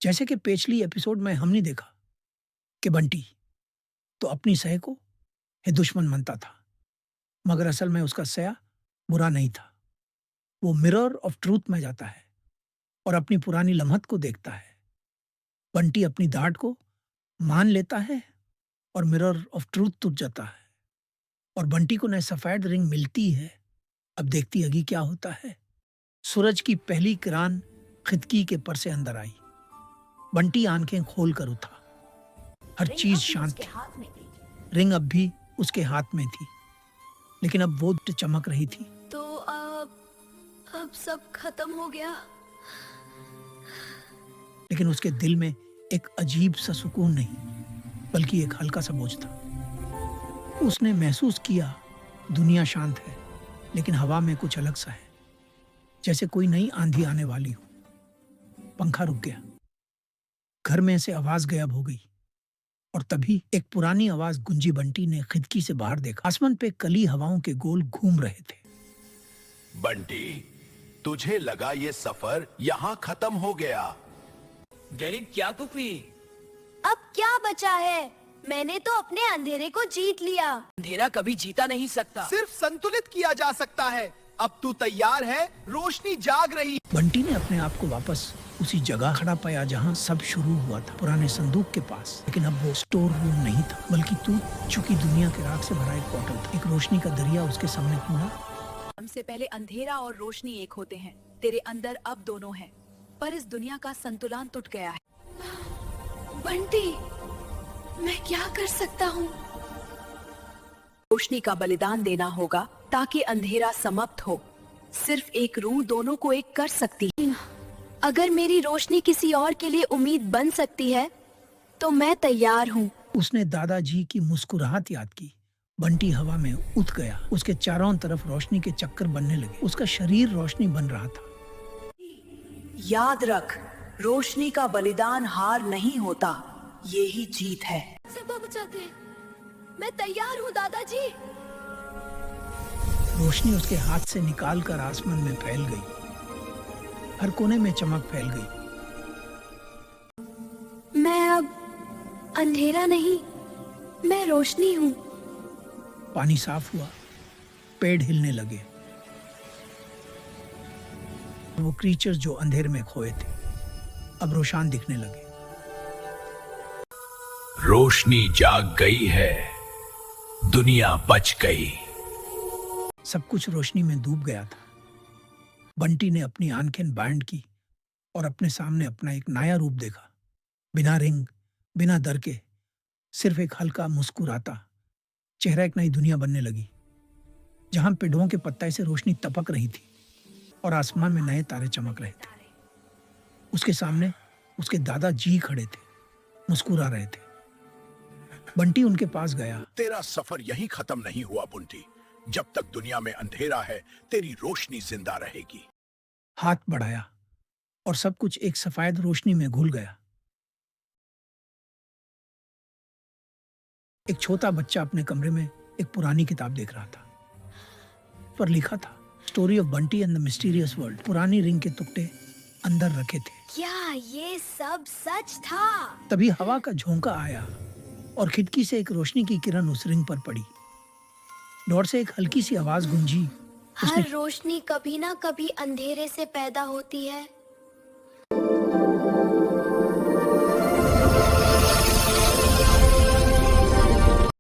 जैसे कि पिछली एपिसोड में हमने देखा कि बंटी तो अपनी सह को है दुश्मन मानता था, मगर असल में उसका सया बुरा नहीं था। वो मिरर ऑफ ट्रूथ में जाता है और अपनी पुरानी लम्हत को देखता है। बंटी अपनी डांट को मान लेता है और मिरर ऑफ ट्रूथ टूट जाता है और बंटी को नए सफेद रिंग मिलती है। अब देखती आगे क्या होता है। सूरज की पहली किरण खिड़की के पर से अंदर आई। बंटी आंखें खोल कर उठा। हर चीज शांत थी। रिंग अब भी उसके हाथ में थी, लेकिन अब वो चमक रही थी। तो अब सब खत्म हो गया। लेकिन उसके दिल में एक अजीब सा सुकून नहीं, बल्कि एक हल्का सा बोझ था। उसने महसूस किया दुनिया शांत है, लेकिन हवा में कुछ अलग सा है, जैसे कोई नई आंधी आने वाली हो। पंखा रुक गया, घर में से आवाज गायब हो गई और तभी एक पुरानी आवाज गुंजी। बंटी ने खिड़की से बाहर देखा। आसमान पे कली हवाओं के गोल घूम रहे थे। बंटी, तुझे लगा ये सफर यहाँ खत्म हो गया। डैडी क्या कुफी? अब क्या बचा है? मैंने तो अपने अंधेरे को जीत लिया। अंधेरा कभी जीता नहीं सकता। सिर्फ संतुलित किया जा सकता है। अब तू तैयार है? रोशनी जाग रही। बंटी ने अपने आप को वापस उसी जगह खड़ा पाया जहां सब शुरू हुआ था, पुराने संदूक के पास। लेकिन अब वो स्टोर रूम नहीं था, बल्कि टूट चुकी दुनिया के राख से भरा एक पोर्टल था। एक रोशनी का दरिया उसके सामने खुला। हमसे पहले अंधेरा और रोशनी एक होते हैं। तेरे अंदर अब दोनों हैं, पर इस दुनिया का संतुलन टूट गया है। बंटी, मैं क्या कर सकता हूँ? रोशनी का बलिदान देना होगा ताकि अंधेरा समाप्त हो। सिर्फ एक रूह दोनों को एक कर सकती है। अगर मेरी रोशनी किसी और के लिए उम्मीद बन सकती है, तो मैं तैयार हूँ। उसने दादाजी की मुस्कुराहट याद की। बंटी हवा में उठ गया। उसके चारों तरफ रोशनी के चक्कर बनने लगे। उसका शरीर रोशनी बन रहा था। याद रख, रोशनी का बलिदान हार नहीं होता, ये ही जीत है। सब बचाते। मैं तैयार हूँ दादाजी। रोशनी उसके हाथ से निकालकर आसमान में फैल गई। हर कोने में चमक फैल गई। मैं अब अंधेरा नहीं, मैं रोशनी हूँ। पानी साफ हुआ, पेड़ हिलने लगे। वो क्रीचर्स जो अंधेरे में खोए थे अब रोशन दिखने लगे। रोशनी जाग गई है, दुनिया बच गई। सब कुछ रोशनी में डूब गया था। बंटी ने अपनी आंखें बंद की और अपने सामने अपना एक नया रूप देखा। बिना रिंग, बिना डर के, सिर्फ एक हल्का मुस्कुराता चेहरा। एक नई दुनिया बनने लगी, जहां पेड़ों के पत्ते से रोशनी टपक रही थी और आसमान में नए तारे चमक रहे थे। उसके सामने उसके दादाजी खड़े थे, मुस्कुरा रहे थे। बंटी उनके पास गया। तेरा सफर यहीं खत्म नहीं हुआ बंटी। जब तक दुनिया में अंधेरा है, तेरी रोशनी जिंदा रहेगी। हाथ बढ़ाया और सब कुछ एक सफेद रोशनी में घुल गया। एक छोटा बच्चा अपने कमरे में एक पुरानी किताब देख रहा था। पर लिखा था story of Bunty and the mysterious world. पुरानी रिंग के टुकड़े अंदर रखे थे। क्या ये सब सच था? तभी हवा का झोंका आया और खिड़की से एक रोशनी की किरण उस रिंग पर पड़ी। डोर से एक हल्की सी आवाज गूंजी। हर रोशनी कभी ना कभी अंधेरे से पैदा होती है।